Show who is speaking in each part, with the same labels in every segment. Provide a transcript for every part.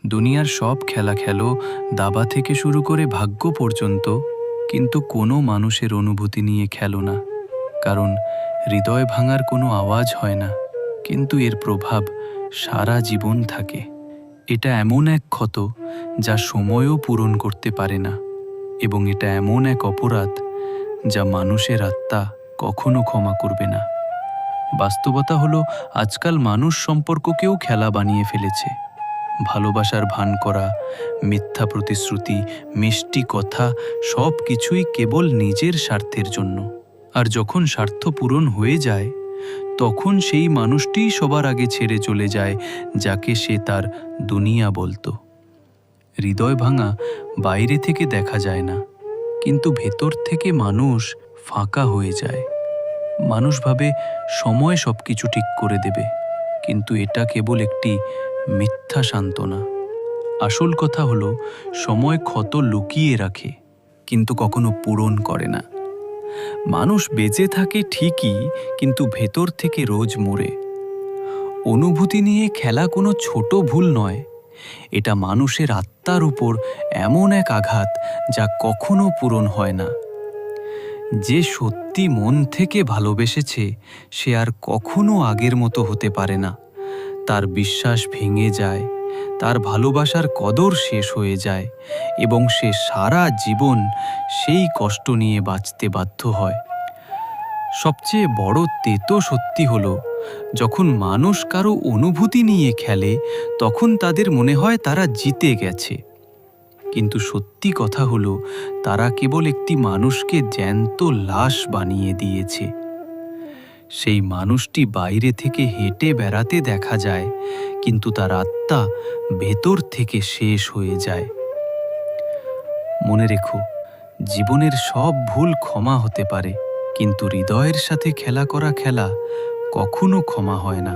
Speaker 1: দুনিয়ার সব খেলা খেলো, দাবা থেকে শুরু করে ভাগ্য পর্যন্ত, কিন্তু কোনো মানুষের অনুভূতি নিয়ে খেলো না। কারণ হৃদয় ভাঙার কোনো আওয়াজ হয় না, কিন্তু এর প্রভাব সারা জীবন থাকে। এটা এমন এক ক্ষত যা সময়ও পূরণ করতে পারে না, এবং এটা এমন এক অপরাধ যা মানুষের আত্মা কখনো ক্ষমা করবে না। বাস্তবতা হলো, আজকাল মানুষ সম্পর্ককেও খেলা বানিয়ে ফেলেছে। ভালোবাসার ভান করা, মিথ্যা প্রতিশ্রুতি, মিষ্টি কথা, সব কিছুই কেবল নিজের স্বার্থের জন্য। আর যখন স্বার্থ পূরণ হয়ে যায়, তখন সেই মানুষটিই সবার আগে ছেড়ে চলে যায় যাকে সে তার দুনিয়া বলতো। হৃদয় ভাঙা বাইরে থেকে দেখা যায় না, কিন্তু ভেতর থেকে মানুষ ফাঁকা হয়ে যায়। মানুষ ভাবে সময় সব কিছু ঠিক করে দেবে, কিন্তু এটা কেবল একটি মিথ্যা সান্ত্বনা। আসল কথা হলো, সময় ক্ষত লুকিয়ে রাখে, কিন্তু কখনো পূরণ করে না। মানুষ বেঁচে থাকে ঠিকই, কিন্তু ভেতর থেকে রোজ মরে। অনুভূতি নিয়ে খেলা কোনো ছোট ভুল নয়, এটা মানুষের আত্মার উপর এমন এক আঘাত যা কখনো পূরণ হয় না। যে সত্যি মন থেকে ভালোবেসেছে, সে আর কখনো আগের মতো হতে পারে না। তার বিশ্বাস ভেঙে যায়, তার ভালোবাসার কদর শেষ হয়ে যায়, এবং সে সারা জীবন সেই কষ্ট নিয়ে বাঁচতে বাধ্য হয়। সবচেয়ে বড় তেতো সত্যি হলো, যখন মানুষ কারো অনুভূতি নিয়ে খেলে, তখন তাদের মনে হয় তারা জিতে গেছে। কিন্তু সত্যি কথা হলো, তারা কেবল একটি মানুষকে জ্যান্ত লাশ বানিয়ে দিয়েছে। সেই মানুষটি বাইরে থেকে হেঁটে বেড়াতে দেখা যায়, কিন্তু তার আত্মা ভেতর থেকে শেষ হয়ে যায়। মনে রেখো, জীবনের সব ভুল ক্ষমা হতে পারে, কিন্তু হৃদয়ের সাথে খেলা করা খেলা কখনো ক্ষমা হয় না।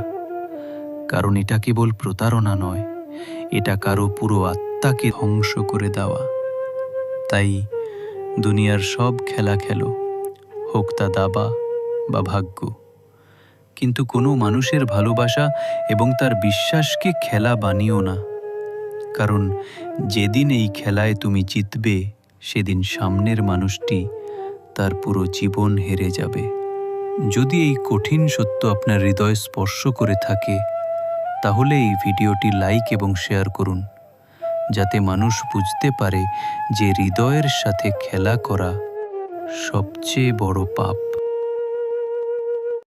Speaker 1: কারণ এটা কেবল প্রতারণা নয়, এটা কারো পুরো আত্মাকে ধ্বংস করে দেওয়া। তাই দুনিয়ার সব খেলা খেলো, হোক তা দাবা বা ভাগ্য, কিন্তু কোনো মানুষের ভালোবাসা এবং তার বিশ্বাসকে খেলা বানিও না। কারণ যেদিন এই খেলায় তুমি জিতবে, সেদিন সামনের মানুষটি তার পুরো জীবন হেরে যাবে। যদি এই কঠিন সত্য আপনার হৃদয় স্পর্শ করে থাকে, তাহলে এই ভিডিওটি লাইক এবং শেয়ার করুন, যাতে মানুষ বুঝতে পারে যে হৃদয়ের সাথে খেলা করা সবচেয়ে বড় পাপ।